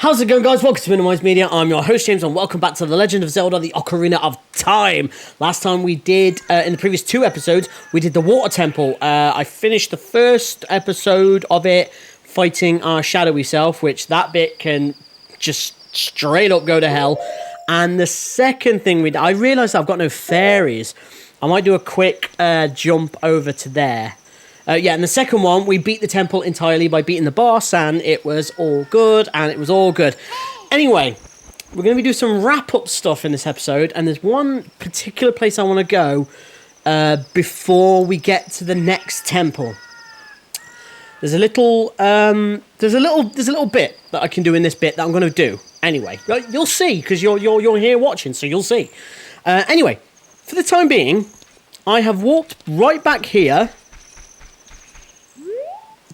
How's it going, guys? Welcome to Minimize Media. I'm your host, James, and welcome back to The Legend of Zelda, the Ocarina of Time. Last time we did, in the previous two episodes, we did the Water Temple. I finished the first episode of it fighting our shadowy self, which that bit can just straight up go to hell. And the second thing we did, I realised I've got no fairies. I might do a quick jump over to there. And the second one, we beat the temple entirely by beating the boss, and it was all good, Anyway, we're going to be doing some wrap-up stuff in this episode, and there's one particular place I want to go before we get to the next temple. There's a little bit that I can do in this bit that I'm going to do. Anyway, you'll see, because you're here watching, so you'll see. Anyway, for the time being, I have walked right back here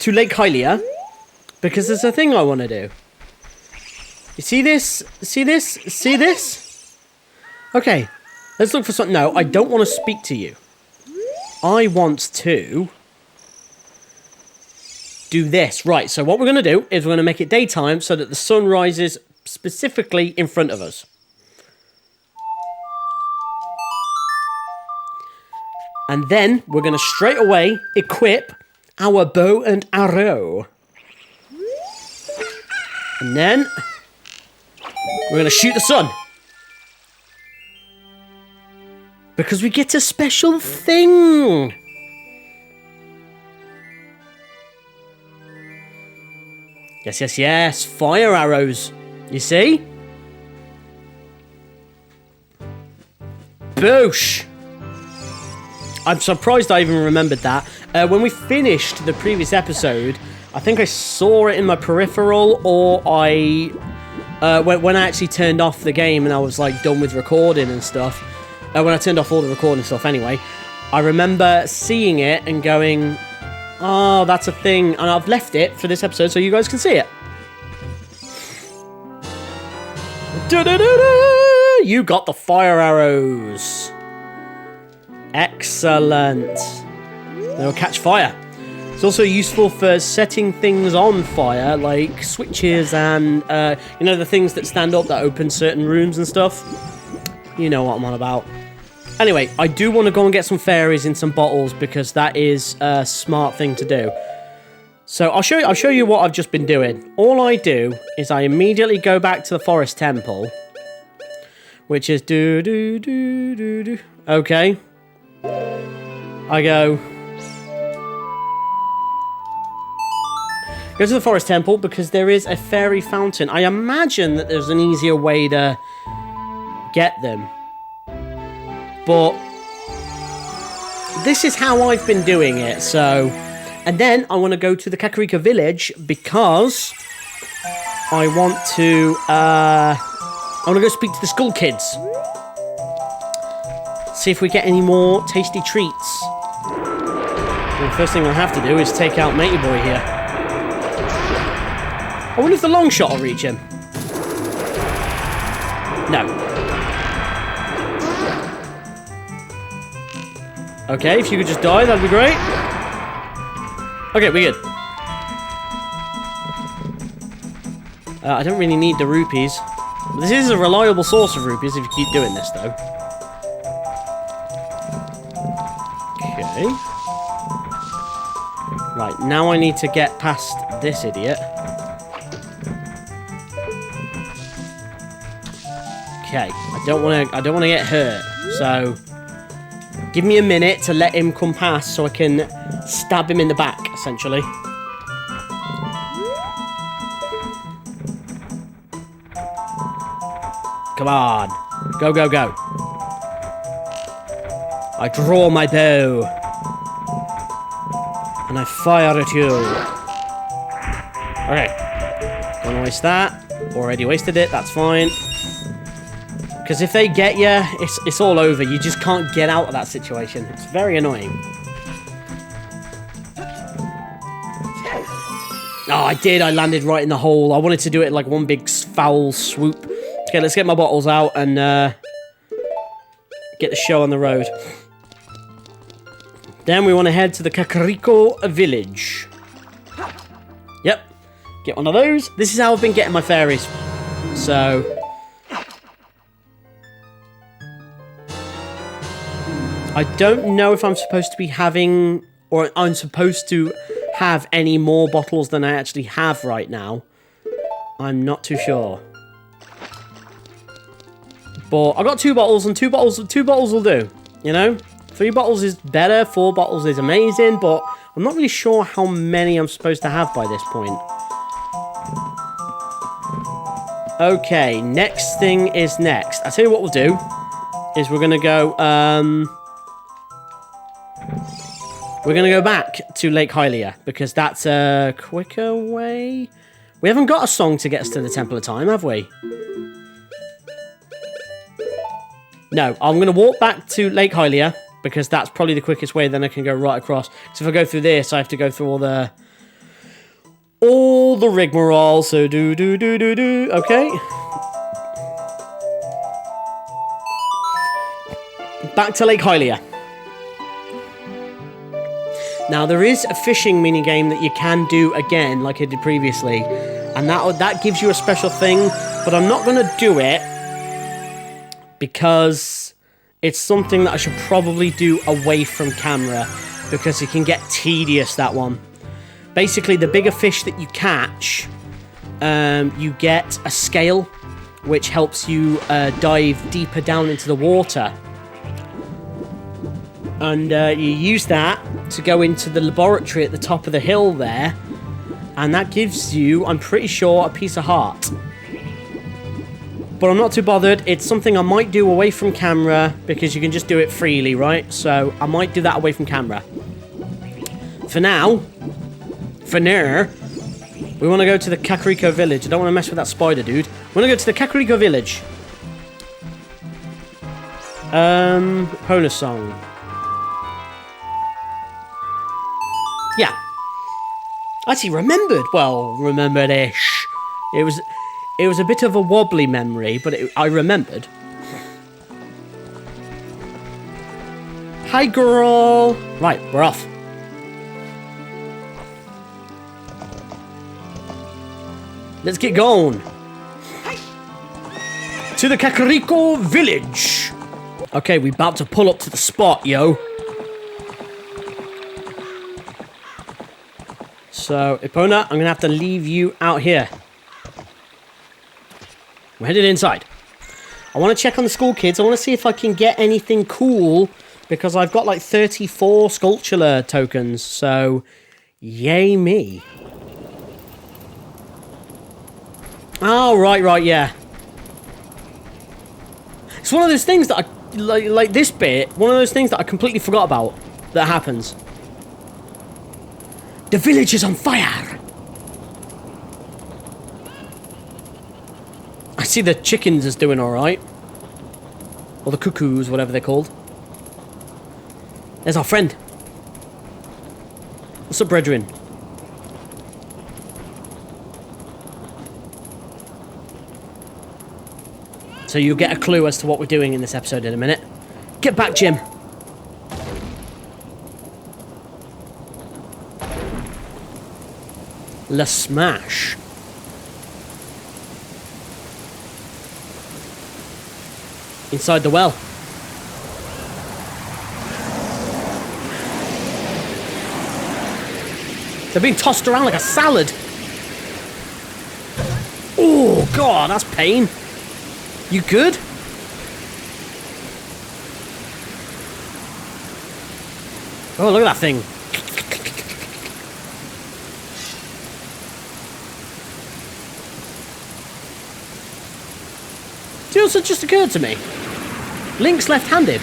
to Lake Hylia, because there's a thing I want to do. You see this? See this? See this? Okay, let's look for something. No, I don't want to speak to you. I want to do this. Right, so what we're going to do is we're going to make it daytime so that the sun rises specifically in front of us. And then we're going to straight away equip our bow and arrow. And then we're going to shoot the sun. Because we get a special thing. Yes. Fire arrows. You see? Boosh. I'm surprised I even remembered that. When we finished the previous episode, I think I saw it in my peripheral, or when I actually turned off the game and I was like done with recording and stuff. When I turned off all the recording stuff anyway, I remember seeing it and going, oh, that's a thing. And I've left it for this episode so you guys can see it. Da-da-da-da! You got the fire arrows. Excellent. They'll catch fire. It's also useful for setting things on fire, like switches and, the things that stand up that open certain rooms and stuff. You know what I'm on about. Anyway, I do want to go and get some fairies in some bottles because that is a smart thing to do. So I'll show you what I've just been doing. All I do is I immediately go back to the forest temple, which is do. Okay. I go to the forest temple because there is a fairy fountain. I imagine that there's an easier way to get them. But this is how I've been doing it, so... And then I want to go to the Kakariko village because I want to go speak to the school kids. See if we get any more tasty treats. And the first thing I have to do is take out Matey Boy here. I wonder if the long shot will reach him. No. Okay, if you could just die, that'd be great. Okay, we're good. I don't really need the rupees. This is a reliable source of rupees if you keep doing this, though. Okay. Right, now I need to get past this idiot. Okay, I don't want to get hurt. So give me a minute to let him come past so I can stab him in the back, essentially. Come on. Go, go, go. I draw my bow. And I fire at you. Okay. Don't waste that. Already wasted it, that's fine. Because if they get you, it's all over. You just can't get out of that situation. It's very annoying. Oh, I did. I landed right in the hole. I wanted to do it like one big foul swoop. Okay, let's get my bottles out and get the show on the road. Then we want to head to the Kakariko village. Yep. Get one of those. This is how I've been getting my fairies So I don't know if I'm supposed to be having, or I'm supposed to have any more bottles than I actually have right now. I'm not too sure. But I got 2 bottles, and 2 bottles will do. You know, 3 bottles is better, 4 bottles is amazing, but I'm not really sure how many I'm supposed to have by this point. Okay, next thing is next. I tell you what we'll do is we're gonna go. We're gonna go back to Lake Hylia because that's a quicker way. We haven't got a song to get us to the Temple of Time, have we? No, I'm going to walk back to Lake Hylia because that's probably the quickest way. Then I can go right across. So if I go through this, I have to go through all the rigmarole. So do. Okay. Back to Lake Hylia. Now there is a fishing minigame that you can do again, like I did previously, and that gives you a special thing. But I'm not going to do it, because it's something that I should probably do away from camera, because it can get tedious, that one. Basically, the bigger fish that you catch, you get a scale, which helps you dive deeper down into the water. And you use that to go into the laboratory at the top of the hill there, and that gives you, I'm pretty sure, a piece of heart. But I'm not too bothered. It's something I might do away from camera because you can just do it freely, right? So I might do that away from camera. For now, we want to go to the Kakariko village. I don't want to mess with that spider, dude. We want to go to the Kakariko village. Bonus song. Yeah. I actually remembered. Well, remembered-ish. It was a bit of a wobbly memory, but I remembered. Hi, girl. Right, we're off. Let's get going. To the Kakariko village. Okay, we're about to pull up to the spot, yo. So, Epona, I'm going to have to leave you out here. We're headed inside. I want to check on the school kids. I want to see if I can get anything cool, because I've got like 34 Sculpture tokens. So, yay me. Oh, right, yeah. It's one of those things that I, like this bit, one of those things that I completely forgot about that happens. The village is on fire! I see the chickens is doing alright. Or the cuckoos, whatever they're called. There's our friend. What's up, brethren? So you'll get a clue as to what we're doing in this episode in a minute. Get back, Jim. La Smash. Inside the well. They're being tossed around like a salad. Oh, God, that's pain. You good? Oh, look at that thing. Do you know what just occurred to me? Link's left-handed.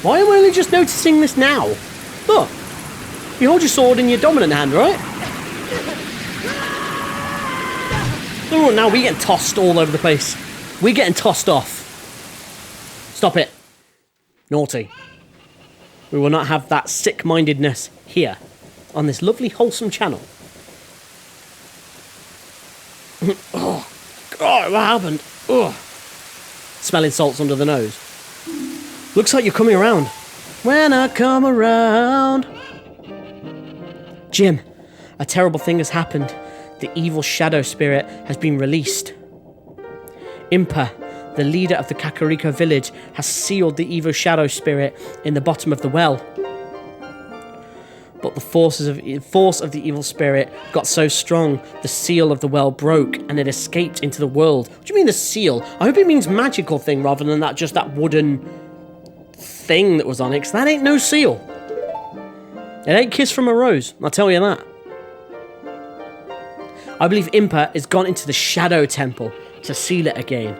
Why am I only just noticing this now? Look. You hold your sword in your dominant hand, right? Oh, now we're getting tossed all over the place. We're getting tossed off. Stop it. Naughty. We will not have that sick-mindedness here on this lovely, wholesome channel. Oh, God, what happened? Ugh. Smelling salts under the nose. Looks like you're coming around. When I come around. Jim, a terrible thing has happened. The evil shadow spirit has been released. Impa, the leader of the Kakariko village, has sealed the evil shadow spirit in the bottom of the well. But the force of the evil spirit got so strong, the seal of the well broke and it escaped into the world. What do you mean the seal? I hope it means magical thing rather than just that wooden thing that was on it, 'cause that ain't no seal. It ain't Kiss from a Rose, I'll tell you that. I believe Impa has gone into the Shadow Temple to seal it again,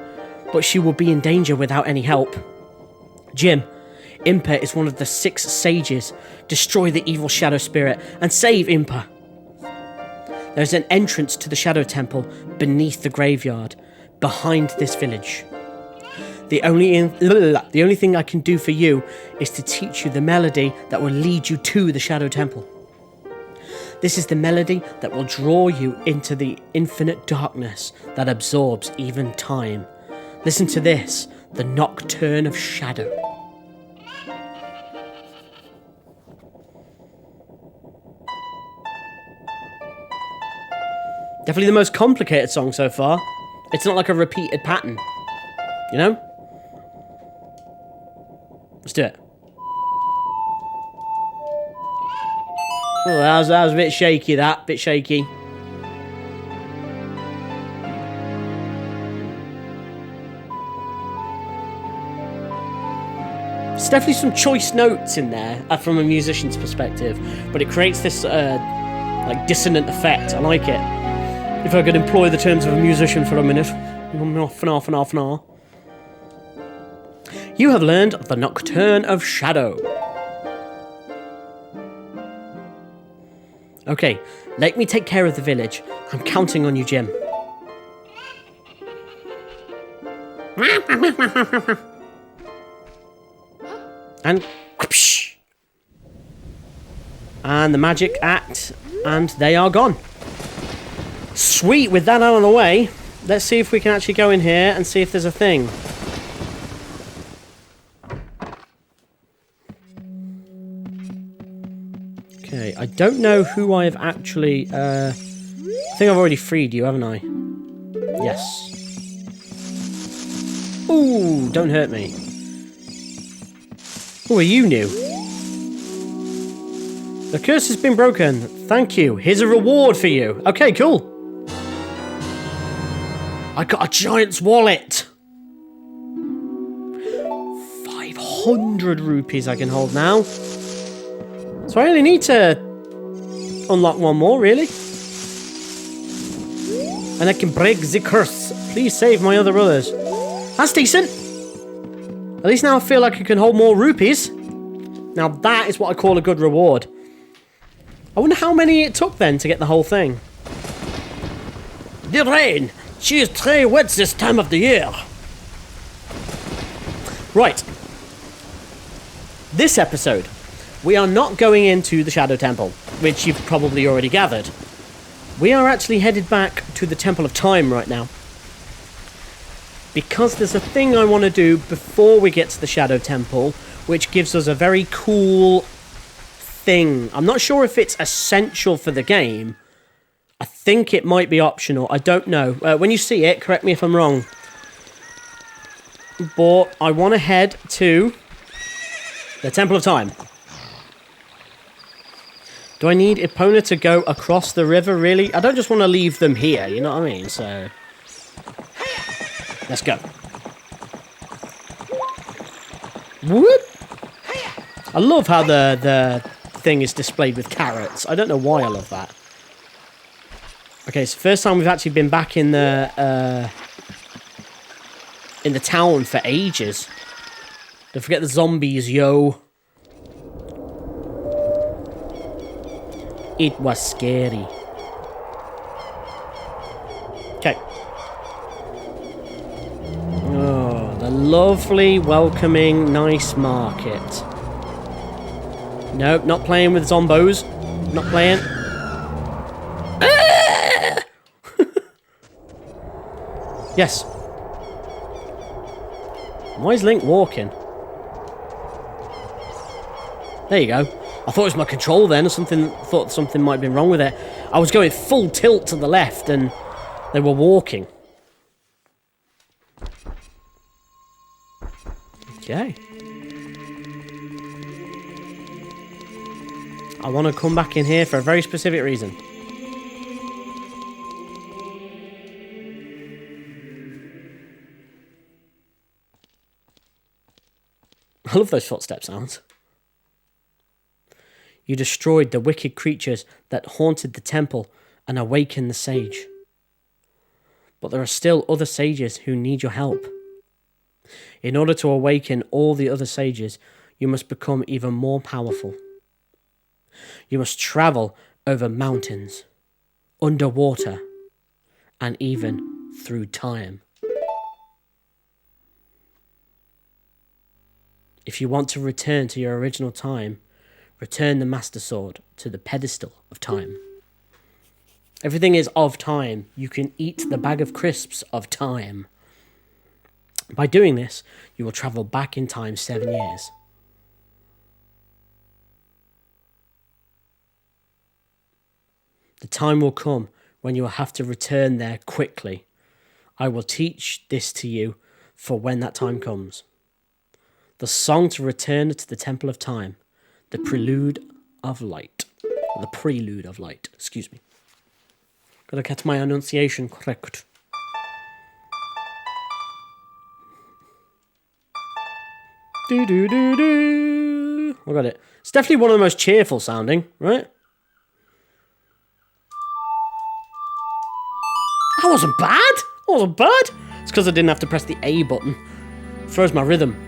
but she will be in danger without any help. Jim, Impa is one of the 6 sages. Destroy the evil shadow spirit and save Impa. There's an entrance to the Shadow Temple beneath the graveyard, behind this village. The only thing I can do for you is to teach you the melody that will lead you to the Shadow Temple. This is the melody that will draw you into the infinite darkness that absorbs even time. Listen to this, the Nocturn of Shadow. Definitely the most complicated song so far. It's not like a repeated pattern, you know? Let's do it. Oh, that was a bit shaky, bit shaky. There's definitely some choice notes in there from a musician's perspective, but it creates this like dissonant effect. I like it. If I could employ the terms of a musician for a minute. You have learned the Nocturne of Shadow. Okay, let me take care of the village. I'm counting on you, Jim. And whoosh, and the magic act, and they are gone. Sweet, with that out of the way, let's see if we can actually go in here and see if there's a thing. Okay, I don't know who I have actually... I think I've already freed you, haven't I? Yes. Ooh, don't hurt me. Ooh, are you new? The curse has been broken. Thank you. Here's a reward for you. Okay, cool. I got a giant's wallet. 500 rupees I can hold now. So I only need to unlock one more, really. And I can break the curse. Please save my other brothers. That's decent. At least now I feel like I can hold more rupees. Now that is what I call a good reward. I wonder how many it took then to get the whole thing. The rain. She is très wet this time of the year. Right. This episode, we are not going into the Shadow Temple, which you've probably already gathered. We are actually headed back to the Temple of Time right now. Because there's a thing I want to do before we get to the Shadow Temple, which gives us a very cool thing. I'm not sure if it's essential for the game. I think it might be optional. I don't know. When you see it, correct me if I'm wrong. But I want to head to the Temple of Time. Do I need Epona to go across the river, really? I don't just want to leave them here, you know what I mean? So, let's go. Whoop! I love how the thing is displayed with carrots. I don't know why I love that. Okay, so first time we've actually been back in the town for ages. Don't forget the zombies, yo. It was scary. Okay. Oh, the lovely, welcoming, nice market. Nope, not playing with zombos. Not playing. Yes. Why is Link walking? There you go. I thought it was my control then, or something. Thought something might have been wrong with it. I was going full tilt to the left, and they were walking. Okay. I want to come back in here for a very specific reason. I love those footstep sounds. You destroyed the wicked creatures that haunted the temple and awakened the sage. But there are still other sages who need your help. In order to awaken all the other sages, you must become even more powerful. You must travel over mountains, underwater, and even through time. If you want to return to your original time, return the Master Sword to the pedestal of time. Everything is of time. You can eat the bag of crisps of time. By doing this, you will travel back in time 7 years. The time will come when you will have to return there quickly. I will teach this to you for when that time comes. The song to return to the Temple of Time. The Prelude of Light. Or the Prelude of Light, excuse me. Gotta get my enunciation correct. Do do do do. I got it. It's definitely one of the most cheerful sounding, right? That wasn't bad. That wasn't bad. It's because I didn't have to press the A button. It throws my rhythm.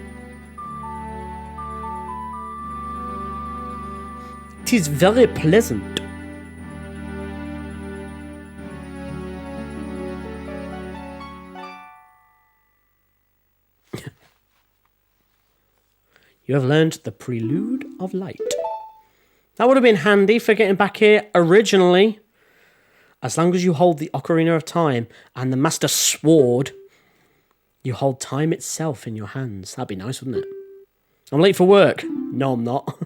It is very pleasant. You have learned the Prelude of Light. That would have been handy for getting back here originally. As long as you hold the Ocarina of Time and the Master Sword, you hold time itself in your hands. That'd be nice, wouldn't it? I'm late for work. No, I'm not.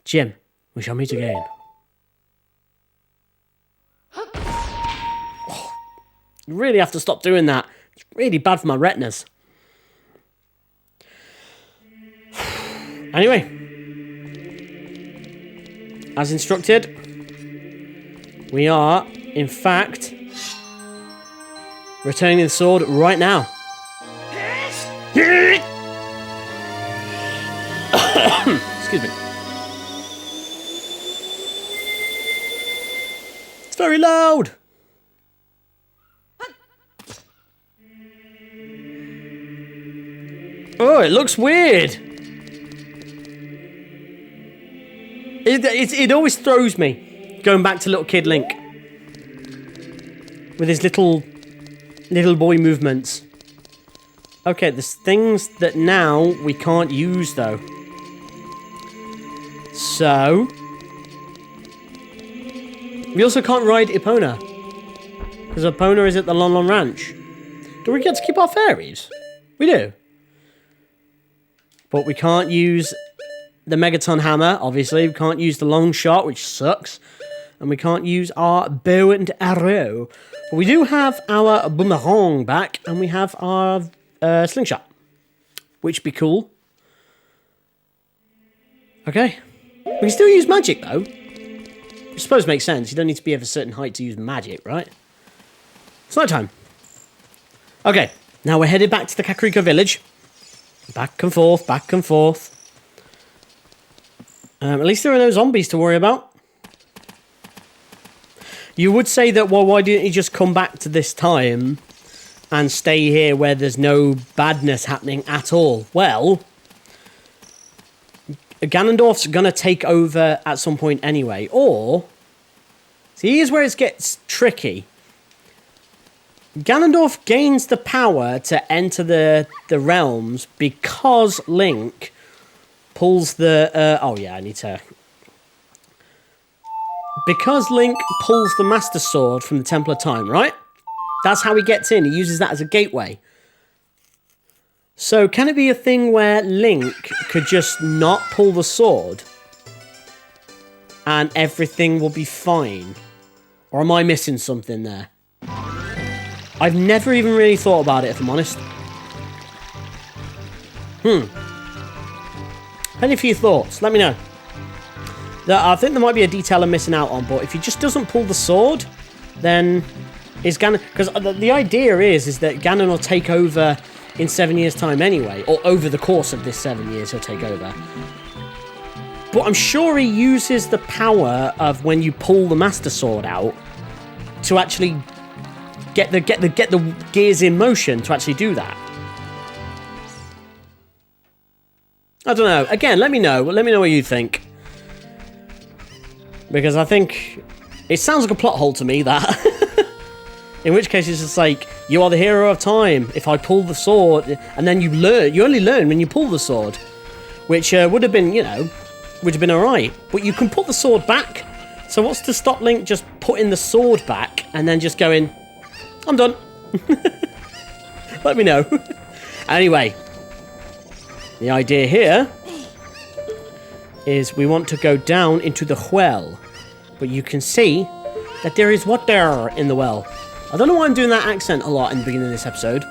Jim, we shall meet again. Oh, you really have to stop doing that. It's really bad for my retinas. Anyway, as instructed, we are, in fact, returning the sword right now. Excuse me. It's very loud. Oh, it looks weird. It always throws me, going back to little kid Link. With his little boy movements. Okay, there's things that now we can't use, though. So... we also can't ride Epona. Because Epona is at the Lon Lon Ranch. Do we get to keep our fairies? We do. But we can't use the Megaton Hammer, obviously. We can't use the long shot, which sucks. And we can't use our bow and arrow. But we do have our boomerang back, and we have our slingshot. Which would be cool. Okay. We can still use magic, though. I suppose it makes sense. You don't need to be of a certain height to use magic, right? It's night time. Okay. Now we're headed back to the Kakariko village. Back and forth, back and forth. At least there are no zombies to worry about. You would say that, well, why didn't you just come back to this time and stay here where there's no badness happening at all? Well, Ganondorf's going to take over at some point anyway. Or, see, here's where it gets tricky. Ganondorf gains the power to enter the realms because Link pulls the... oh, yeah, I need to... because Link pulls the Master Sword from the Temple of Time, right? That's how he gets in. He uses that as a gateway. So, can it be a thing where Link could just not pull the sword and everything will be fine? Or am I missing something there? I've never even really thought about it, if I'm honest. Any few thoughts? Let me know. I think there might be a detail I'm missing out on, but if he just doesn't pull the sword, then is Ganon... Because the idea is that Ganon will take over in 7 years' time anyway, or over the course of this 7 years he'll take over. But I'm sure he uses the power of when you pull the Master Sword out to actually get the gears in motion to actually do that. I don't know. Again, let me know. Let me know what you think. Because I think it sounds like a plot hole to me, that. In which case it's just like, you are the hero of time. If I pull the sword, and then you only learn when you pull the sword. Which would have been, would have been alright. But you can put the sword back. So what's to stop Link just putting the sword back and then just going, I'm done. Let me know. Anyway. The idea here is we want to go down into the well. But you can see that there is water in the well. I don't know why I'm doing that accent a lot in the beginning of this episode.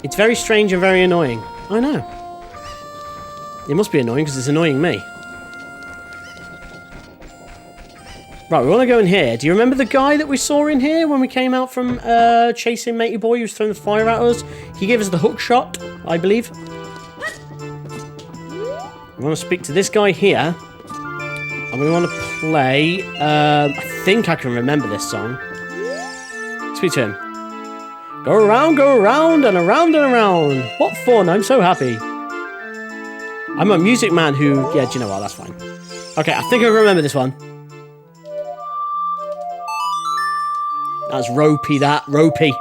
It's very strange and very annoying. I know. It must be annoying because it's annoying me. Right, we want to go in here. Do you remember the guy that we saw in here when we came out from chasing Matey Boy who was throwing the fire at us? He gave us the hook shot, I believe. We want to speak to this guy here. And we want to play... I think I can remember this song. Speak to him. Go around and around and around. What fun, I'm so happy. I'm a music man who... Yeah, do you know what? That's fine. Okay, I think I remember this one. That's ropey, that. Ropey.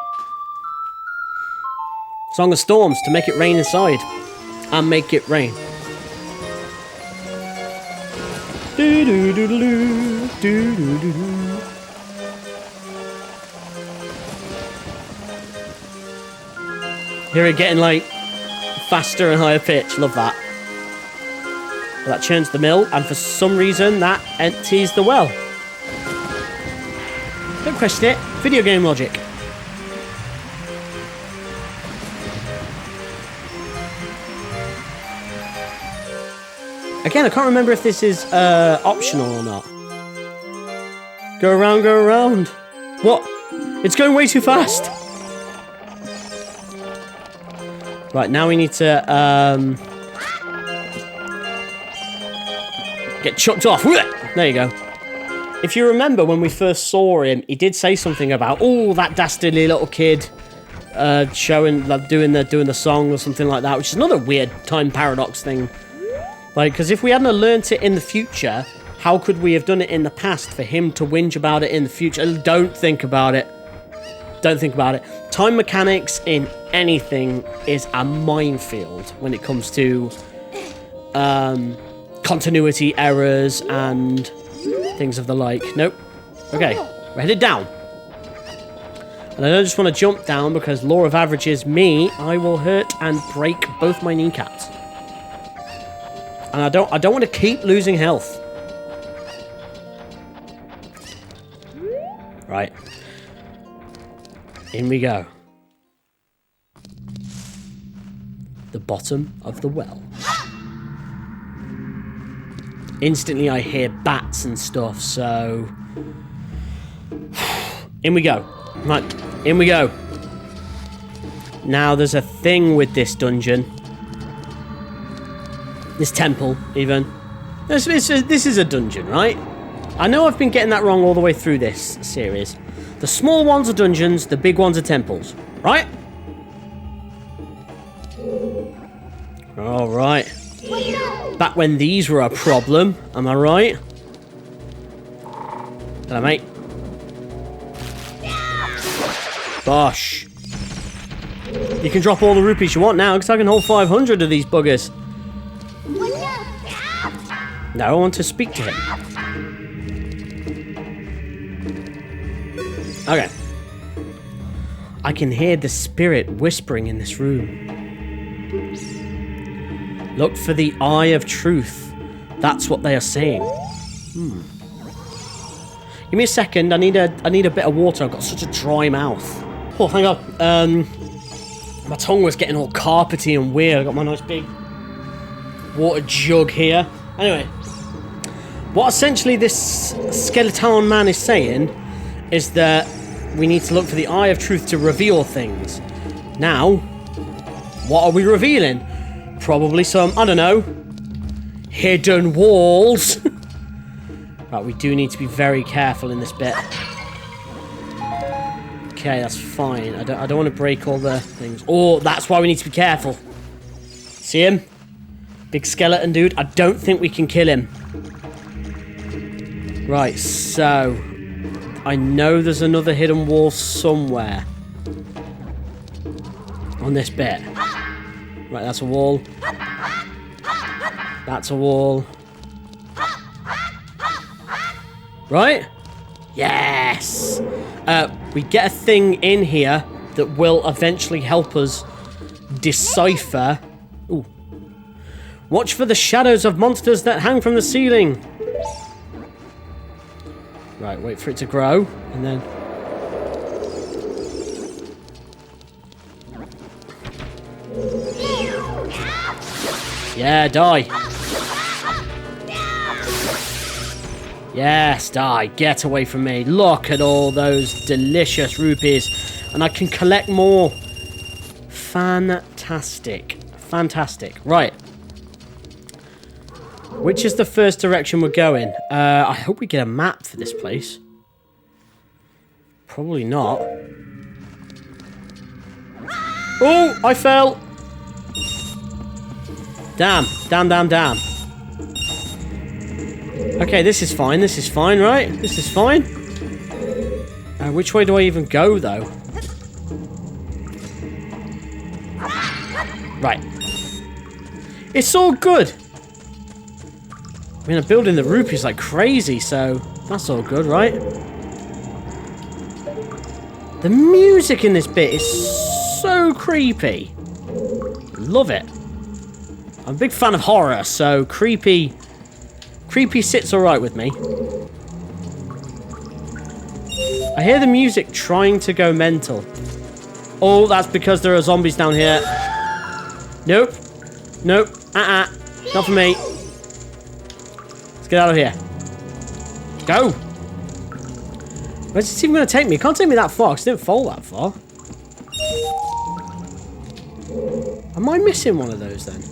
Song of Storms, to make it rain inside. And make it rain. Do-do-do-do-do. Do-do-do-do. Hear it getting, like, faster and higher pitch. Love that. Well, that churns the mill, and for some reason, that empties the well. Don't question it. Video game logic. Again, I can't remember if this is optional or not. Go around, go around. What? It's going way too fast. Right, now we need to get chucked off. There you go. If you remember when we first saw him, he did say something about, oh, that dastardly little kid showing, like, doing the song or something like that, which is another weird time paradox thing. Like, because if we hadn't learnt it in the future, how could we have done it in the past for him to whinge about it in the future? Don't think about it. Don't think about it. Time mechanics in anything is a minefield when it comes to continuity errors and things of the like. Nope. Okay, we're headed down. And I don't just want to jump down because law of averages me, I will hurt and break both my kneecaps. And I don't want to keep losing health. Right. In we go. The bottom of the well. Instantly I hear bats and stuff, so... In we go. Right, in we go. Now there's a thing with this dungeon. This temple, even. This is a dungeon, right? I know I've been getting that wrong all the way through this series. The small ones are dungeons, the big ones are temples, right? Alright. Back when these were a problem, am I right? Hello, mate. Gosh. You can drop all the rupees you want now, because I can hold 500 of these buggers. Now I want to speak to him. Okay. I can hear the spirit whispering in this room. Look for the eye of truth. That's what they are saying. Give me a second. I need a bit of water. I've got such a dry mouth. Oh, hang on. My tongue was getting all carpety and weird. I got my nice big water jug here. Anyway, what essentially this skeleton man is saying is that we need to look for the Eye of Truth to reveal things. Now, what are we revealing? Probably some, I don't know, hidden walls. Right, we do need to be very careful in this bit. Okay, that's fine. I don't want to break all the things. Oh, that's why we need to be careful. See him? Big skeleton dude. I don't think we can kill him. Right, so I know there's another hidden wall somewhere on this bit. Right, that's a wall. That's a wall. Right? Yes! We get a thing in here that will eventually help us decipher. Ooh. Watch for the shadows of monsters that hang from the ceiling. Right, wait for it to grow, and then... Yeah, die. Yes, die. Get away from me. Look at all those delicious rupees. And I can collect more. Fantastic. Fantastic. Right. Which is the first direction we're going? I hope we get a map for this place. Probably not. Oh, I fell. Damn. Damn, damn, damn. Okay, this is fine. This is fine, right? This is fine. Which way do I even go, though? Right. It's all good. I mean, I'm building the rupees like crazy, so that's all good, right? The music in this bit is so creepy. Love it. I'm a big fan of horror, so creepy sits alright with me. I hear the music trying to go mental. Oh, that's because there are zombies down here. Nope. Nope. Not for me. Let's get out of here. Go. Where's this even going to take me? It can't take me that far, because it didn't fall that far. Am I missing one of those, then?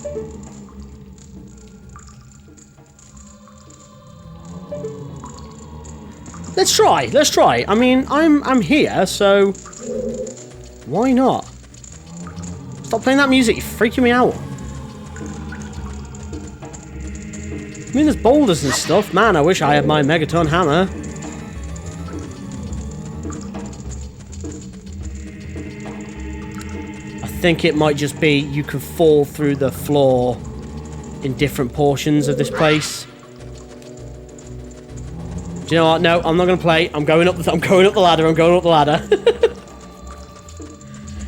Let's try. Let's try. I mean, I'm here, so why not? Stop playing that music. You're freaking me out. I mean, there's boulders and stuff. Man, I wish I had my Megaton hammer. I think it might just be you can fall through the floor in different portions of this place. Do you know what? No, I'm not going to play. I'm going up the ladder. I'm going up the ladder.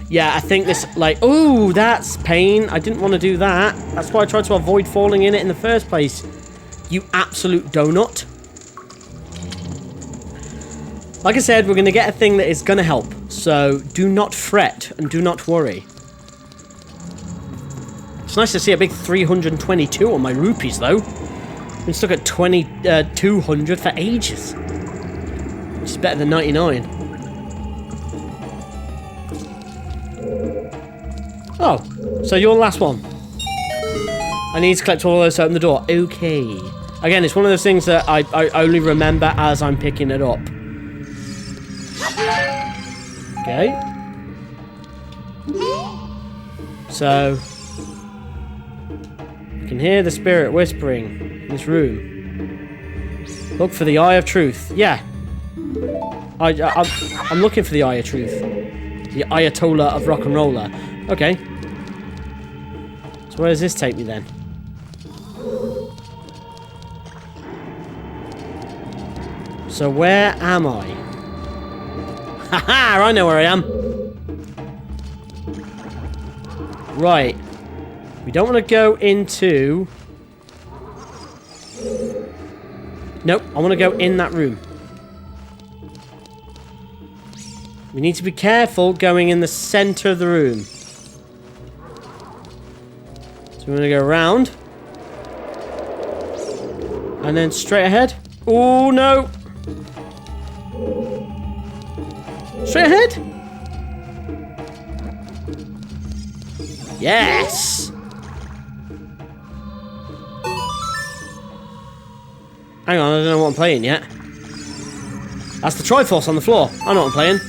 Yeah, I think this, like... Ooh, that's Payne. I didn't want to do that. That's why I tried to avoid falling in it in the first place. You absolute donut. Like I said, we're going to get a thing that is going to help. So, do not fret and do not worry. It's nice to see a big 322 on my rupees, though. Been stuck at 200 for ages. Which is better than 99. Oh, so you're the last one. I need to collect all of those to open the door. Okay. Again, it's one of those things that I only remember as I'm picking it up. Okay. So, I can hear the spirit whispering in this room. Look for the Eye of Truth. Yeah. I'm looking for the Eye of Truth. The Ayatollah of Rock and Roller. Okay. So where does this take me then? So where am I? Haha! I know where I am. Right. We don't want to go into Nope, I want to go in that room. We need to be careful going in the center of the room. So we're going to go around. And then straight ahead. Oh, no. Straight ahead. Yes. Hang on, I don't know what I'm playing yet. That's the Triforce on the floor. I know what I'm playing.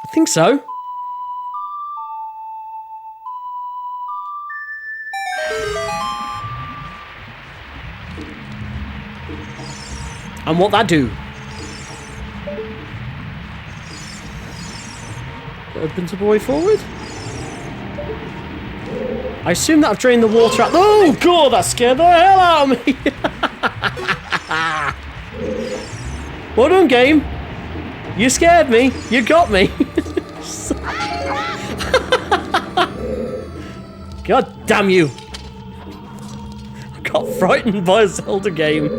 I think so. And what that do? It opens up a way forward. I assume that I've drained the water out. Oh god, that scared the hell out of me. Well done, game. You scared me. You got me. God damn you. I got frightened by a Zelda game.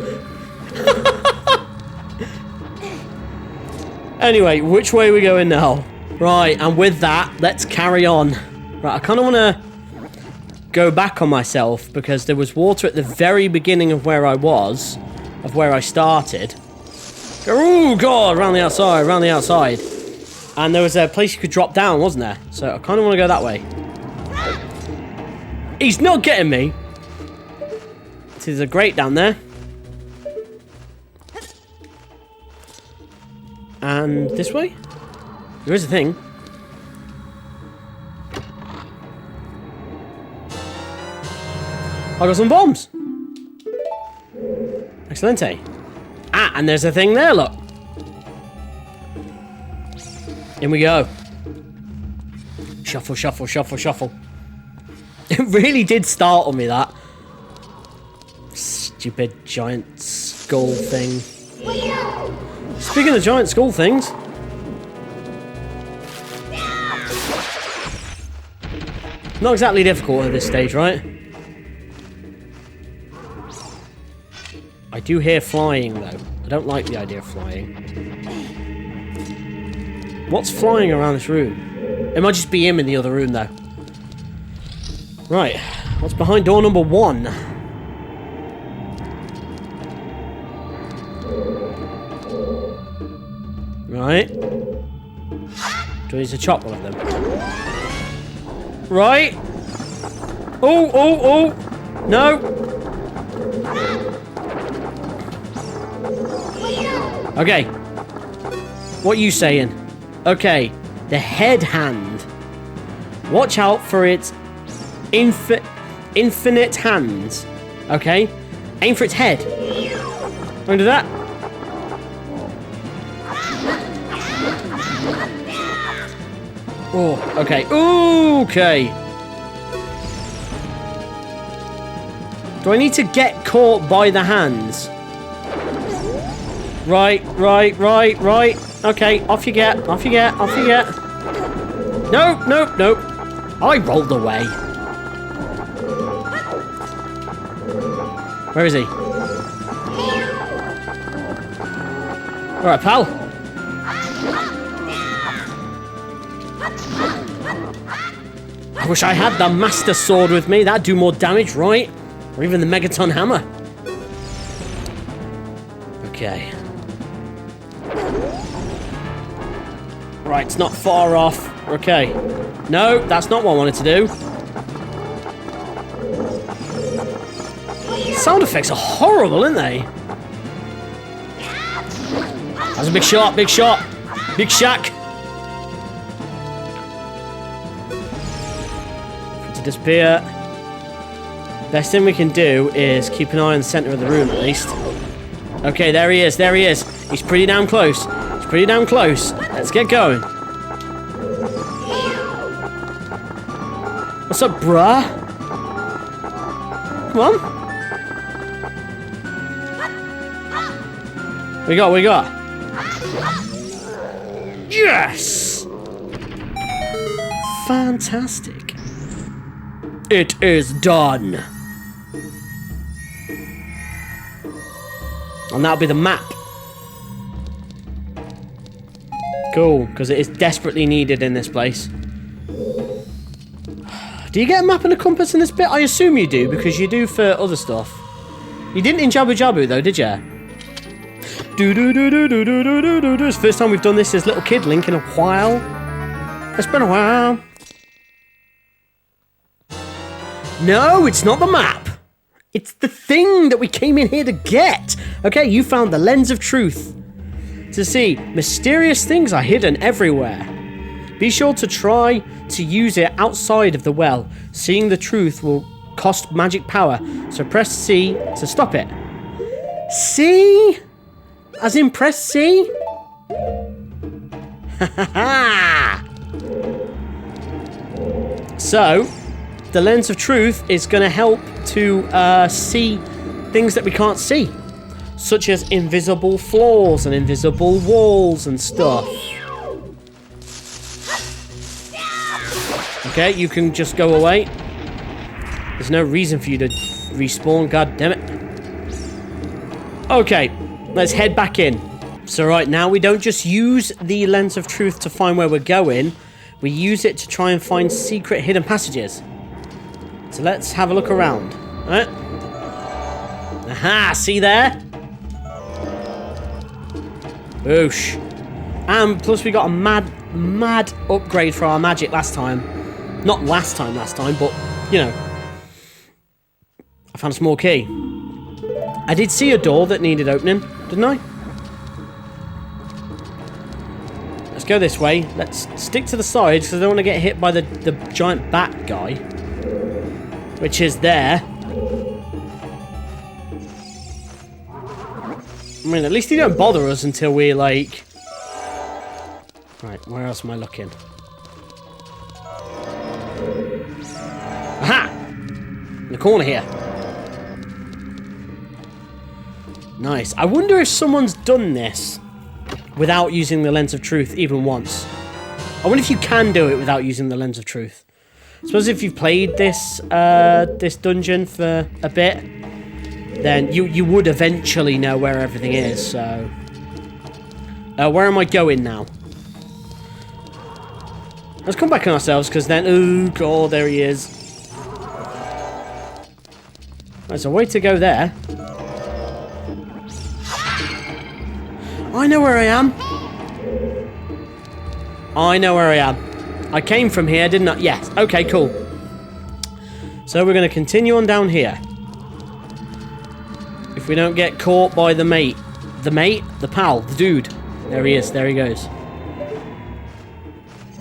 Anyway, which way are we going now? Right, and with that, let's carry on. Right, I kind of want to go back on myself because there was water at the very beginning of where I was, of where I started. Oh god, around the outside, around the outside. And there was a place you could drop down, wasn't there? So I kind of want to go that way. He's not getting me. There's a grate down there. And this way? There is a thing. I got some bombs. Excelente. Ah, and there's a thing there, look. In we go. Shuffle, shuffle, shuffle, shuffle. It really did startle me, that. Stupid giant skull thing. Speaking of giant skull things. Not exactly difficult at this stage, right? I do hear flying, though. I don't like the idea of flying. What's flying around this room? It might just be him in the other room, though. Right. What's behind door number 1? Right. Do I need to chop one of them? Right. Oh, oh, oh. No. Okay. What are you saying? Okay. The head hand. Watch out for its infinite hands. Okay. Aim for its head. I'm gonna do that. Oh, okay. Okay. Do I need to get caught by the hands? Right, right, right, right. Okay, off you get, off you get, off you get. Nope, nope, nope. I rolled away. Where is he? Alright, pal. I wish I had the Master Sword with me. That'd do more damage, right? Or even the Megaton Hammer. Okay. Right, it's not far off. Okay. No, that's not what I wanted to do. Sound effects are horrible, aren't they? That's a big shot, big shot. Big shack. To disappear. Best thing we can do is keep an eye on the center of the room, at least. Okay, there he is, there he is. He's pretty damn close. He's pretty damn close. Let's get going. What's up, bruh? Come on. We got. Yes! Fantastic. It is done. And that'll be the map. Cool, because it is desperately needed in this place. Do you get a map and a compass in this bit? I assume you do, because you do for other stuff. You didn't in Jabu Jabu, though, did you? It's the first time we've done this as little kid Link in a while. It's been a while. No, it's not the map. It's the thing that we came in here to get. Okay, you found the lens of truth. To see, mysterious things are hidden everywhere. Be sure to try to use it outside of the well. Seeing the truth will cost magic power, so press C to stop it. C? As in press C? So, the lens of truth is going to help to see things that we can't see. Such as invisible floors and invisible walls and stuff. Okay, you can just go away. There's no reason for you to respawn, god damn it. Okay, let's head back in. So right now, we don't just use the lens of truth to find where we're going. We use it to try and find secret hidden passages. So let's have a look around. All right. Aha, see there? Boosh. And plus we got a mad upgrade for our magic last time. Not last time, but, you know. I found a small key. I did see a door that needed opening, didn't I? Let's go this way. Let's stick to the sides because I don't want to get hit by the giant bat guy. Which is there. I mean, at least he don't bother us until we, like... Right, where else am I looking? Aha! In the corner here. Nice. I wonder if someone's done this without using the lens of truth even once. I wonder if you can do it without using the lens of truth. I suppose if you've played this this dungeon for a bit, then you would eventually know where everything is, so... where am I going now? Let's come back on ourselves, because then... Oh, God, there he is. There's a way to go there. I know where I am. I know where I am. I came from here, didn't I? Yes. Okay, cool. So we're going to continue on down here. If we don't get caught by the mate. The mate? The pal. The dude. There he is. There he goes.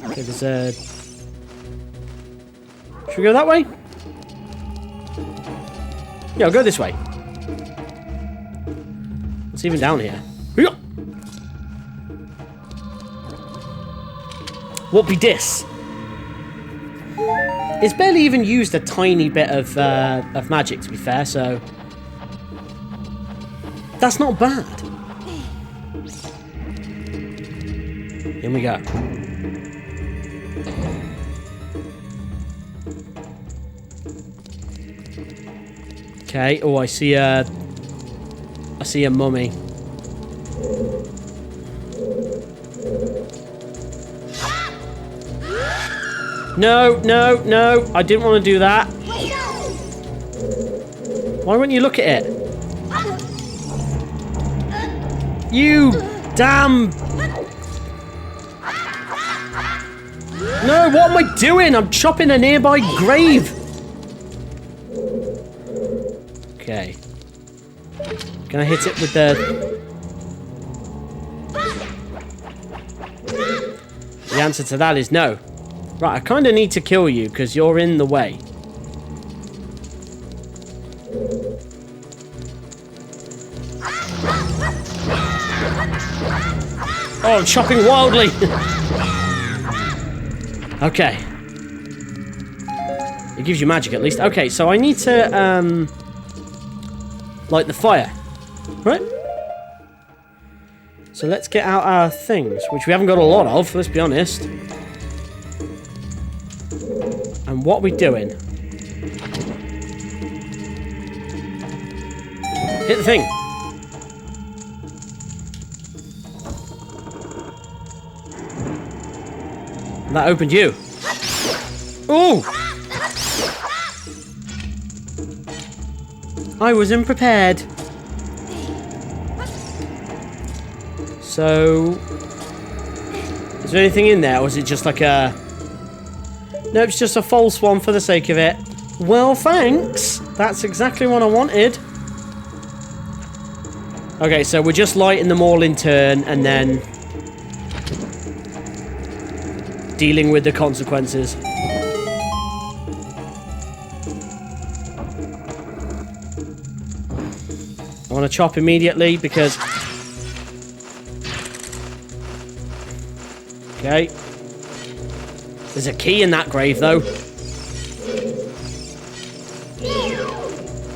Okay, there's a... Should we go that way? Yeah, I'll go this way. What's even down here? What be this? It's barely even used a tiny bit of magic, to be fair, so... That's not bad. Here we go. Okay, oh, I see a mummy. No, no, no, I didn't want to do that. Why wouldn't you look at it? You damn... No, what am I doing? I'm chopping a nearby grave. Okay. Can I hit it with the... The answer to that is no. Right, I kind of need to kill you because you're in the way. Oh, I'm chopping wildly. Okay. It gives you magic at least. Okay, so I need to, light the fire. Right? So let's get out our things, which we haven't got a lot of, let's be honest. And what are we doing? Hit the thing. And that opened you. Ooh! I was unprepared. So... is there anything in there, or is it just like a... no, it's just a false one for the sake of it. Well, thanks. That's exactly what I wanted. Okay, so we're just lighting them all in turn, and then... dealing with the consequences. I want to chop immediately, because... okay. There's a key in that grave, though.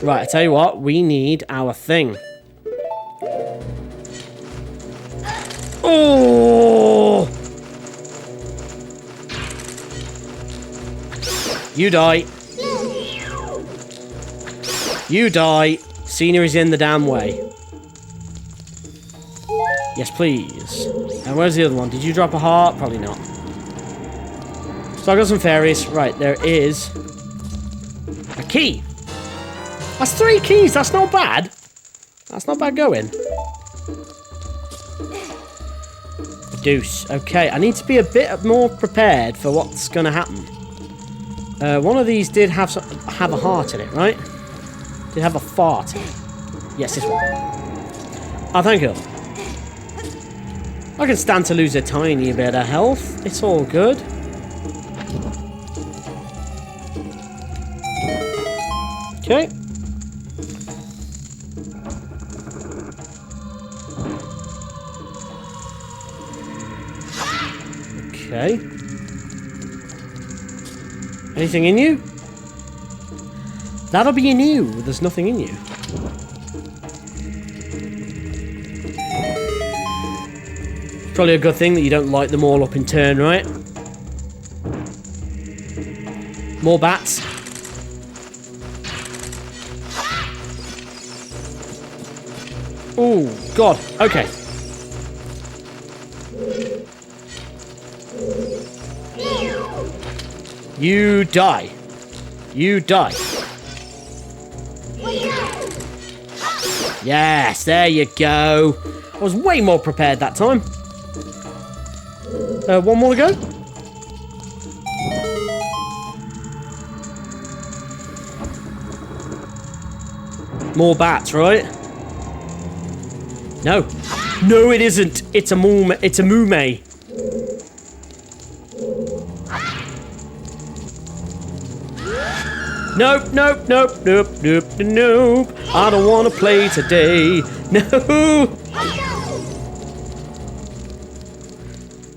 Right, I tell you what. We need our thing. Oh! You die. You die. Scenery's in the damn way. Yes, please. And where's the other one? Did you drop a heart? Probably not. So I got some fairies. Right, there is a key. That's 3 keys. That's not bad. That's not bad going. Deuce. Okay, I need to be a bit more prepared for what's going to happen. One of these did have a heart in it, right? Did have a fart in it. Yes, this one. Oh, thank you. I can stand to lose a tiny bit of health. It's all good. Okay. Okay. Anything in you? That'll be in you. There's nothing in you. It's probably a good thing that you don't light them all up in turn, right? More bats. Oh, God. Okay. You die. You die. Yes, there you go. I was way more prepared that time. One more to go. More bats, right? No. No, it isn't. It's a mume. It's a mume. Nope, nope, nope, nope, nope, nope. I don't want to play today. No.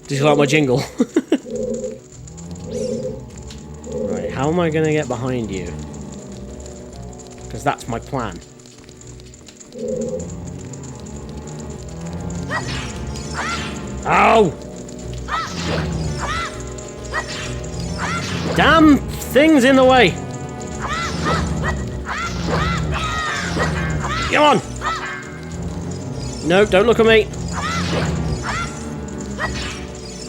Did you like my jingle? Right, how am I going to get behind you? Because that's my plan. Ow! Damn thing's in the way. Come on! No, don't look at me.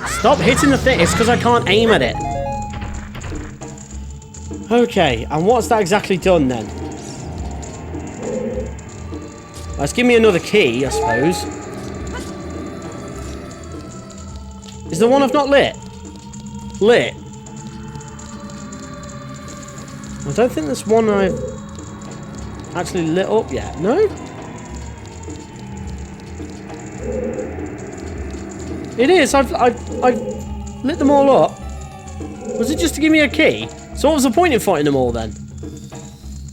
Stop hitting the thing. It's because I can't aim at it. Okay, and what's that exactly done then? Let's give me another key, I suppose. Is the one I've not lit? Lit? I don't think there's one I've actually lit up yet. No? It is. I've lit them all up. Was it just to give me a key? So what was the point in fighting them all then?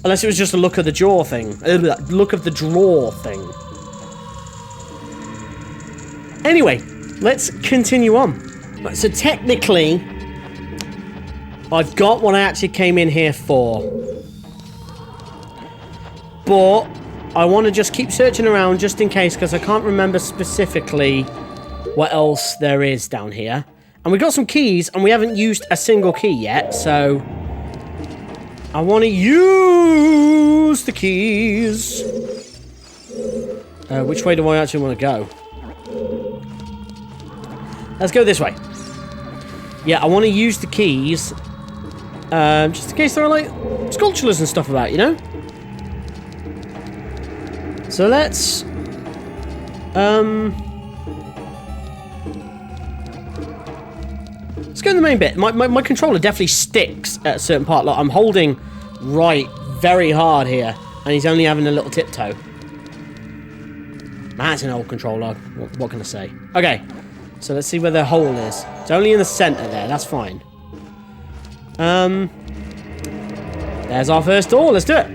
Unless it was just a look of the jaw thing. Look of the draw thing. Anyway, let's continue on. Right, so technically, I've got what I actually came in here for. But I want to just keep searching around just in case, because I can't remember specifically what else there is down here. And we got some keys, and we haven't used a single key yet, so I want to use the keys. Which way do I actually want to go? Let's go this way. Yeah, I want to use the keys. Just in case there are, like, sculptures and stuff about, you know? So let's... Let's go in the main bit. My controller definitely sticks at a certain part. Like, I'm holding right very hard here, and he's only having a little tiptoe. That's an old controller. What can I say? Okay, so let's see where the hole is. It's only in the center there. That's fine. There's our first door. Let's do it.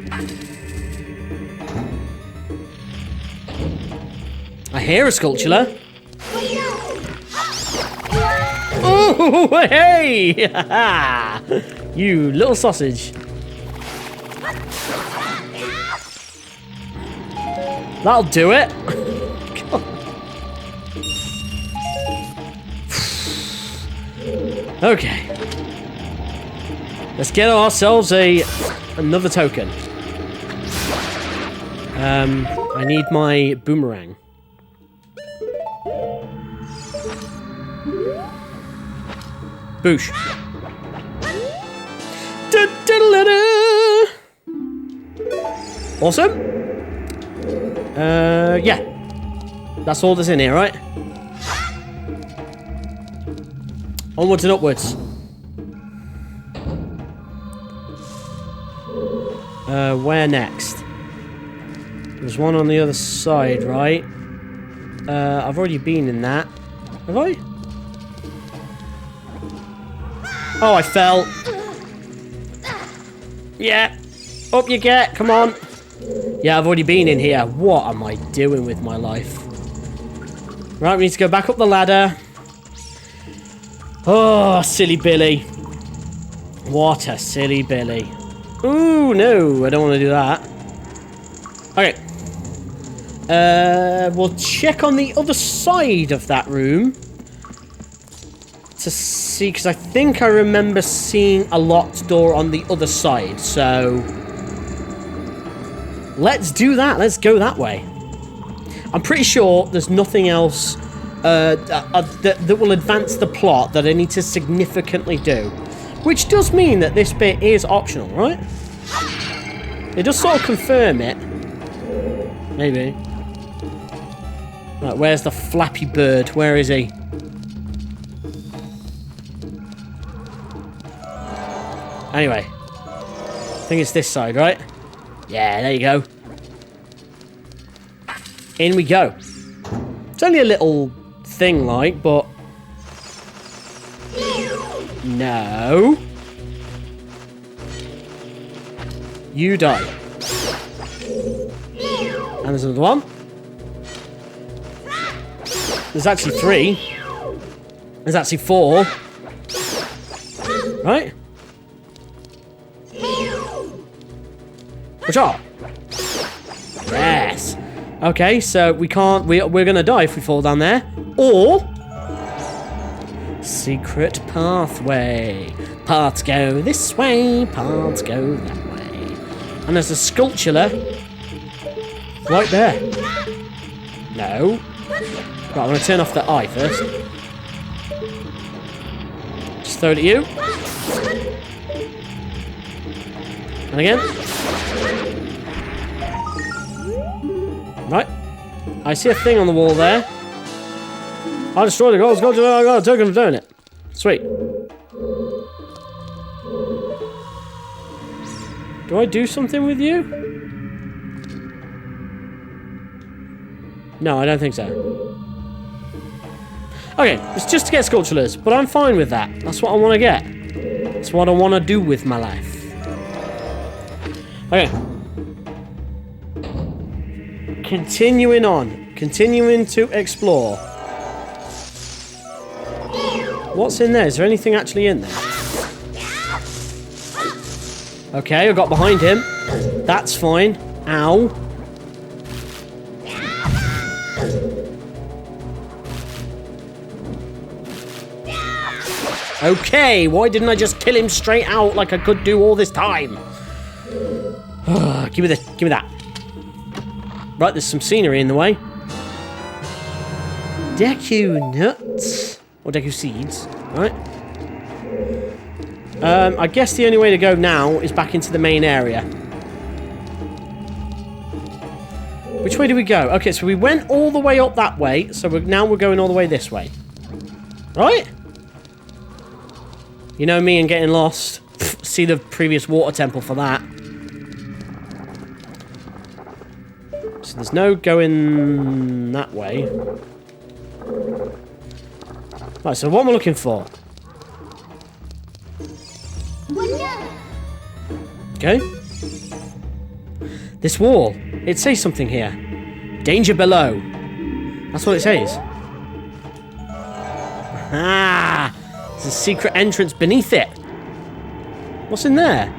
I hear a sculpture. Oh, hey! You little sausage. That'll do it. Okay. Let's get ourselves another token. I need my boomerang. Boosh. Awesome. Yeah. That's all that's in here, right? Onwards and upwards. Where next? There's one on the other side, right? I've already been in that. Have I? Oh, I fell. Yeah. Up you get. Come on. Yeah, I've already been in here. What am I doing with my life? Right, we need to go back up the ladder. Oh, silly Billy. What a silly Billy. Ooh, no. I don't want to do that. Okay. We'll check on the other side of that room. To see, because I think I remember seeing a locked door on the other side, so let's do that. Let's go that way. I'm pretty sure there's nothing else that will advance the plot that I need to significantly do, which does mean that this bit is optional, right? It does sort of confirm it. Maybe. Right, where's the Flappy Bird? Where is he? Anyway, I think it's this side, right? Yeah, there you go. In we go. It's only a little thing, like, but... No. You die. And there's another one. There's actually 3. There's actually 4. Right? Which are? Yes. Okay, so we can't... We're gonna die if we fall down there. Or... secret pathway. Paths go this way, paths go that way. And there's a sculpture right there. No. Right, I'm gonna turn off the eye first. Just throw it at you. And again. Right. I see a thing on the wall there. I destroyed the gold sculpture. I got a token for doing it. Sweet. Do I do something with you? No, I don't think so. Okay, it's just to get sculptures, but I'm fine with that. That's what I want to get. That's what I want to do with my life. Okay. Continuing on. Continuing to explore. What's in there? Is there anything actually in there? Okay, I got behind him. That's fine. Ow. Okay, why didn't I just kill him straight out like I could do all this time? Give me that. Right, there's some scenery in the way. Deku nuts. Or Deku seeds, right? I guess the only way to go now is back into the main area. Which way do we go? Okay, so we went all the way up that way, so now we're going all the way this way. Right? You know me and getting lost. Pfft, see the previous water temple for that. So there's no going that way. Right, so what am I looking for? Okay. This wall. It says something here. Danger below. That's what it says. Ah! There's a secret entrance beneath it. What's in there?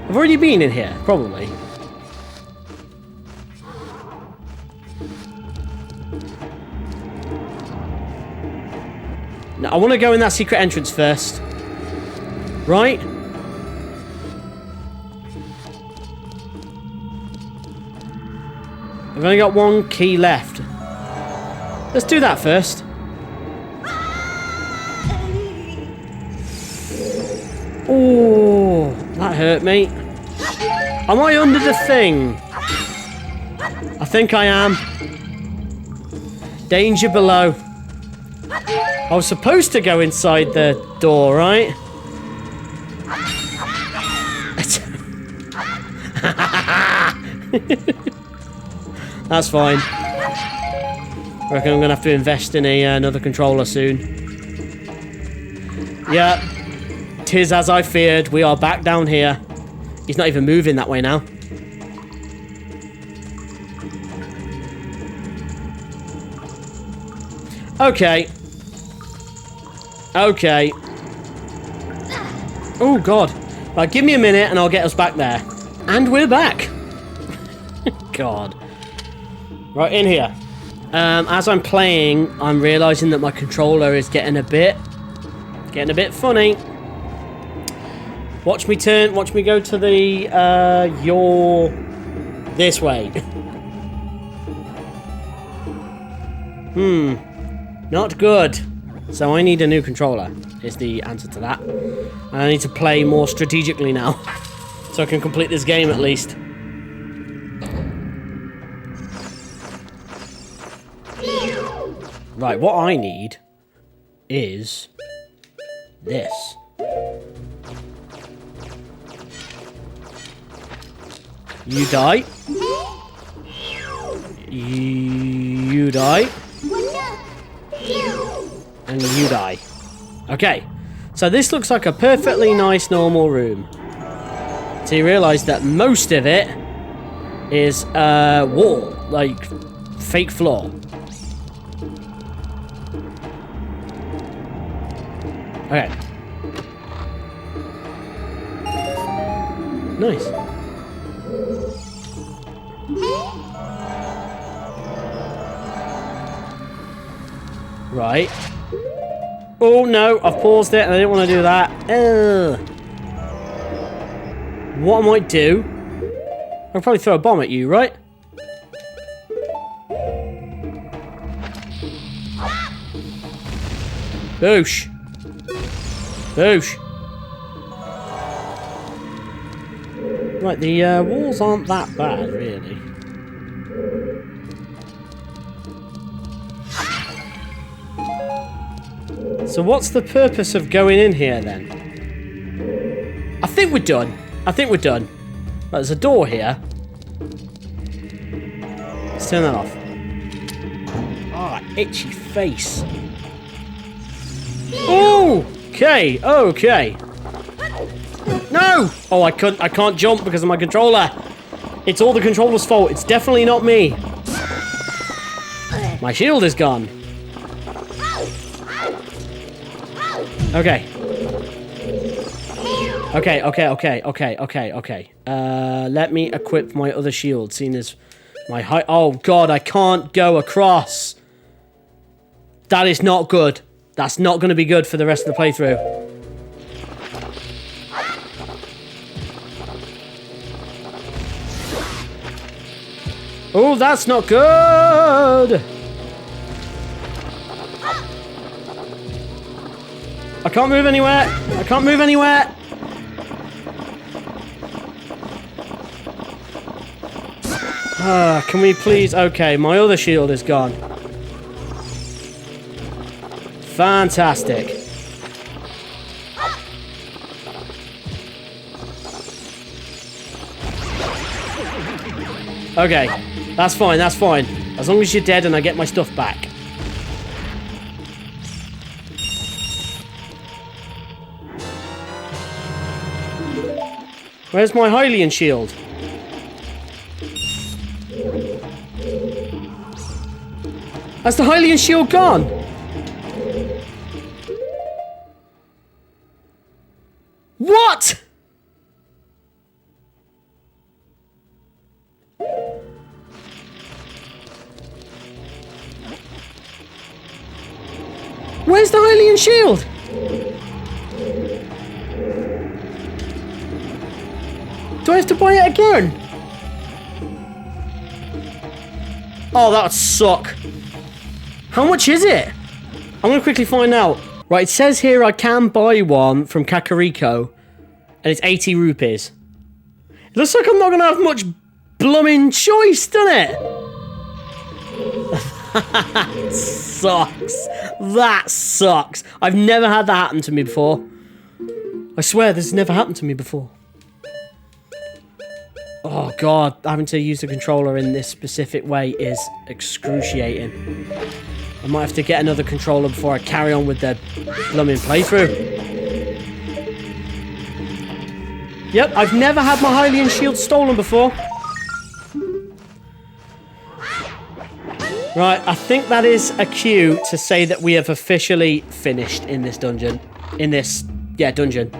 I've already been in here, probably. No, I want to go in that secret entrance first. Right? I've only got one key left. Let's do that first. Oh, that hurt me. Am I under the thing? I think I am. Danger below. I was supposed to go inside the door, right? That's fine. I reckon I'm going to have to invest in another controller soon. Yeah. 'Tis as I feared. We are back down here. He's not even moving that way now. Okay. Okay. Oh, God. Right, give me a minute and I'll get us back there. And we're back. God. Right, in here. As I'm playing, I'm realising that my controller is getting a bit funny. Watch me turn, watch me go to the, this way. Not good. So I need a new controller, is the answer to that. And I need to play more strategically now. So I can complete this game at least. Right, what I need is this. You die. You die. And you die. Okay, so this looks like a perfectly nice normal room. So you realise that most of it is wall, like fake floor. Okay. Nice. Right. Oh no, I've paused it and I didn't want to do that. What I might do, I'll probably throw a bomb at you, right? Boosh. Boosh. Right, the walls aren't that bad, really. So what's the purpose of going in here, then? I think we're done. I think we're done. Right, there's a door here. Let's turn that off. Ah, itchy face. Oh! Okay, okay. No! Oh, I can't jump because of my controller. It's all the controller's fault. It's definitely not me. My shield is gone. Okay. Okay. Let me equip my other shield, seeing as my height. Oh, God, I can't go across. That is not good. That's not going to be good for the rest of the playthrough. Oh, that's not good. I can't move anywhere. I can't move anywhere. Can we please... Okay, my other shield is gone. Fantastic. Okay, that's fine, that's fine. As long as you're dead and I get my stuff back. Where's my Hylian Shield? Has the Hylian Shield gone? What? Where's the Hylian Shield? Do I have to buy it again? Oh, that would suck. How much is it? I'm going to quickly find out. Right, it says here I can buy one from Kakariko, and it's 80 rupees. It looks like I'm not going to have much blooming choice, doesn't it? That sucks. That sucks. I've never had that happen to me before. I swear this has never happened to me before. Oh god, having to use the controller in this specific way is excruciating. I might have to get another controller before I carry on with the blooming playthrough. Yep, I've never had my Hylian Shield stolen before. Right, I think that is a cue to say that we have officially finished in this dungeon. In this, yeah, dungeon.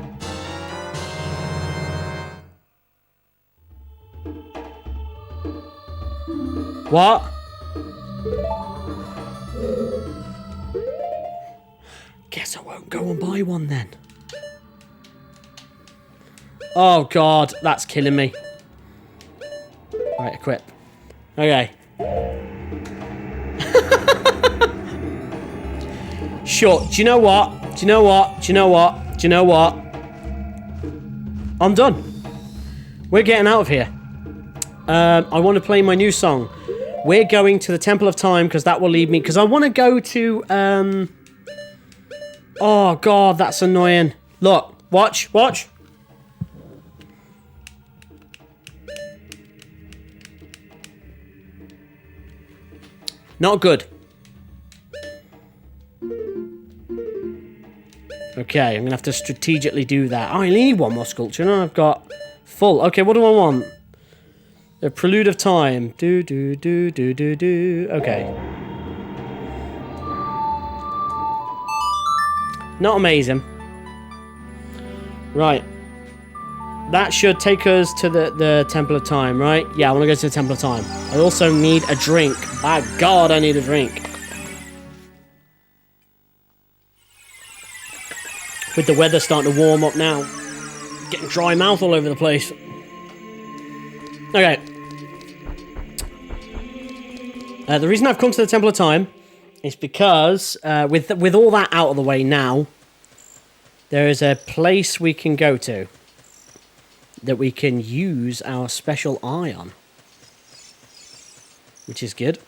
What? Guess I won't go and buy one then. Oh god, that's killing me. Right, equip. Okay. Sure, do you know what? Do you know what? Do you know what? Do you know what? I'm done. We're getting out of here. I want to play my new song. We're going to the Temple of Time because that will lead me... Because I want to go to... Oh, God, that's annoying. Look, watch, watch. Not good. Okay, I'm going to have to strategically do that. I only need one more sculpture, and I've got full. Okay, what do I want? The Prelude of Time. Do. Okay. Not amazing. Right. That should take us to the Temple of Time, right? Yeah, I want to go to the Temple of Time. I also need a drink. By God, I need a drink. With the weather starting to warm up now. Getting dry mouth all over the place. Okay. The reason I've come to the Temple of Time is because with all that out of the way now, there is a place we can go to that we can use our special eye on, which is good.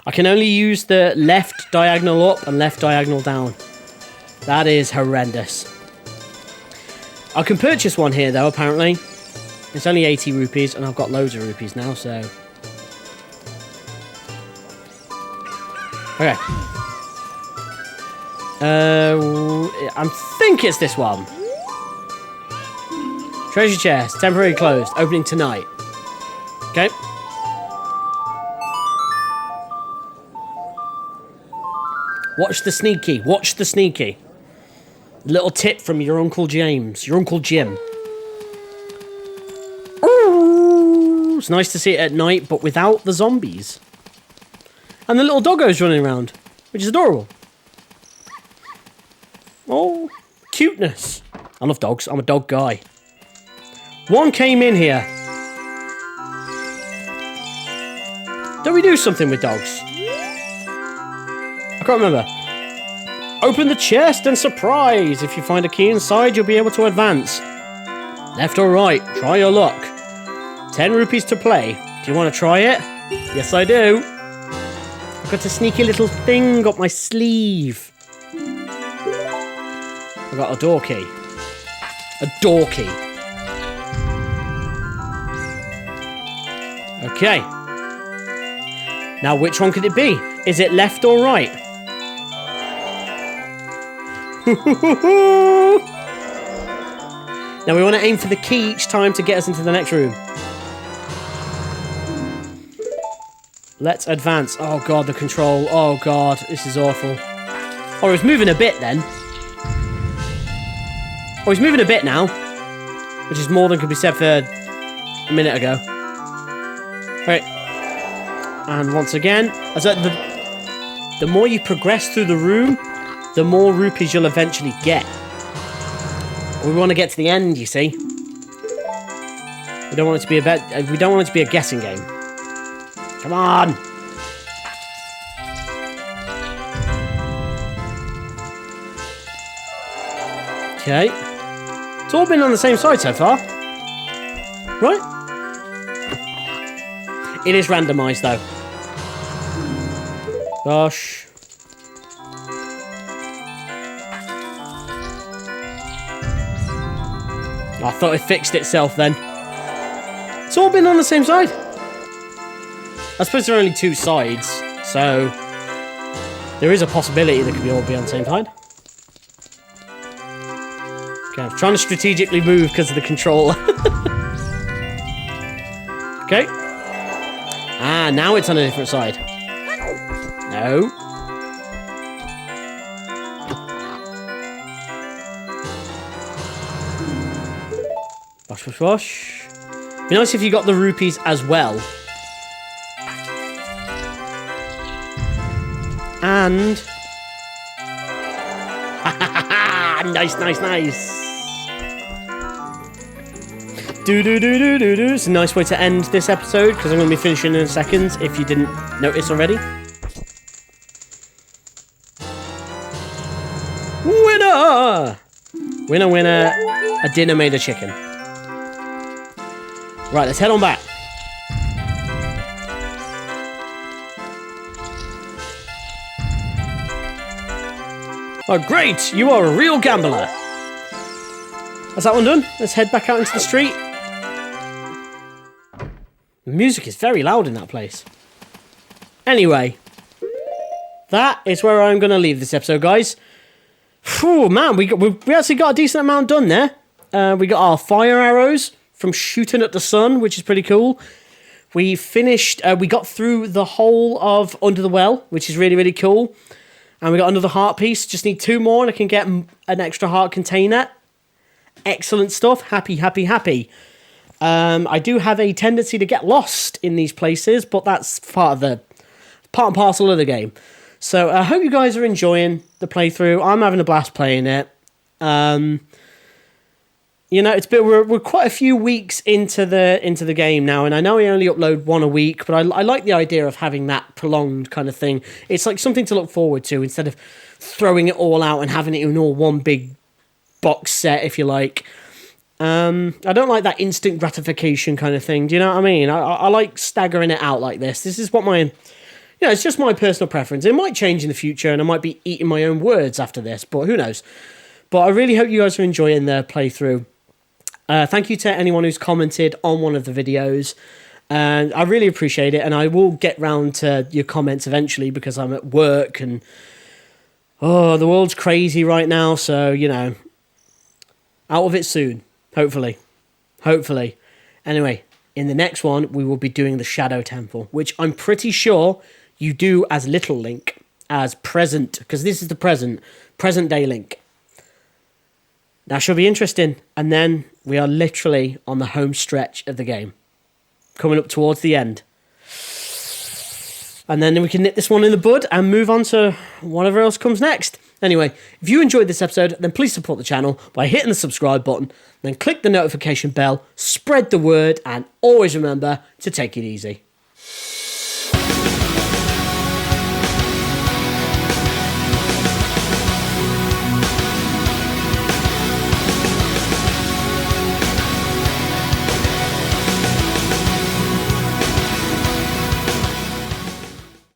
I can only use the left diagonal up and left diagonal down. That is horrendous. I can purchase one here though, apparently. It's only 80 rupees, and I've got loads of rupees now, so... Okay. I think it's this one. Treasure chest, temporarily closed, opening tonight. Okay. Watch the sneaky, watch the sneaky. Little tip from your Uncle James, your Uncle Jim. Ooh, it's nice to see it at night, but without the zombies. And the little doggos running around, which is adorable. Oh, cuteness. I love dogs, I'm a dog guy. One came in here. Don't we do something with dogs? I can't remember. Open the chest and surprise! If you find a key inside, you'll be able to advance. Left or right, try your luck. 10 rupees to play. Do you want to try it? Yes, I do. I've got a sneaky little thing up my sleeve. I've got a door key. A door key. Okay. Now, which one could it be? Is it left or right? Now, we want to aim for the key each time to get us into the next room. Let's advance. Oh, God, the control. Oh, God, this is awful. Oh, it's moving a bit, then. Oh, he's moving a bit now. Which is more than could be said for a minute ago. Right. And once again, as the more you progress through the room, the more rupees you'll eventually get. We want to get to the end, you see. We don't want it to be we don't want it to be a guessing game. Come on. Okay. It's all been on the same side so far. Right? It is randomised, though. Gosh. I thought it fixed itself then. It's all been on the same side. I suppose there are only two sides, so there is a possibility they could all be on the same side. Okay, I'm trying to strategically move because of the controller. Okay. Ah, now it's on a different side. No. Wash, wash, wash. Be nice if you got the rupees as well. And... nice, nice, nice. Do-do-do-do-do-do. It's a nice way to end this episode, because I'm going to be finishing in a second, if you didn't notice already. Winner! Winner, winner. A dinner made of chicken. Right, let's head on back. Oh, great! You are a real gambler. That's that one done. Let's head back out into the street. The music is very loud in that place. Anyway, that is where I'm going to leave this episode, guys. Phew, man, we actually got a decent amount done there. We got our fire arrows from shooting at the sun, which is pretty cool. We finished, we got through the whole of Under the Well, which is really, really cool. And we got another heart piece. Just need 2 more and I can get an extra heart container. Excellent stuff. Happy, happy, happy. I do have a tendency to get lost in these places, but that's part and parcel of the game. So I hope you guys are enjoying the playthrough. I'm having a blast playing it. You know, we're quite a few weeks into the game now, and I know I only upload 1 a week, but I like the idea of having that prolonged kind of thing. It's like something to look forward to instead of throwing it all out and having it in all one big box set, if you like. I don't like that instant gratification kind of thing. Do you know what I mean? I like staggering it out like this. This is what it's just my personal preference. It might change in the future, and I might be eating my own words after this, but who knows? But I really hope you guys are enjoying the playthrough. Thank you to anyone who's commented on one of the videos. I really appreciate it, and I will get round to your comments eventually because I'm at work, and the world's crazy right now, so, you know, out of it soon, hopefully. Hopefully. Anyway, in the next one, we will be doing the Shadow Temple, which I'm pretty sure you do as Little Link, as present, because this is the present day Link. That should be interesting. And then we are literally on the home stretch of the game. Coming up towards the end. And then we can nip this one in the bud and move on to whatever else comes next. Anyway, if you enjoyed this episode, then please support the channel by hitting the subscribe button. Then click the notification bell, spread the word, and always remember to take it easy.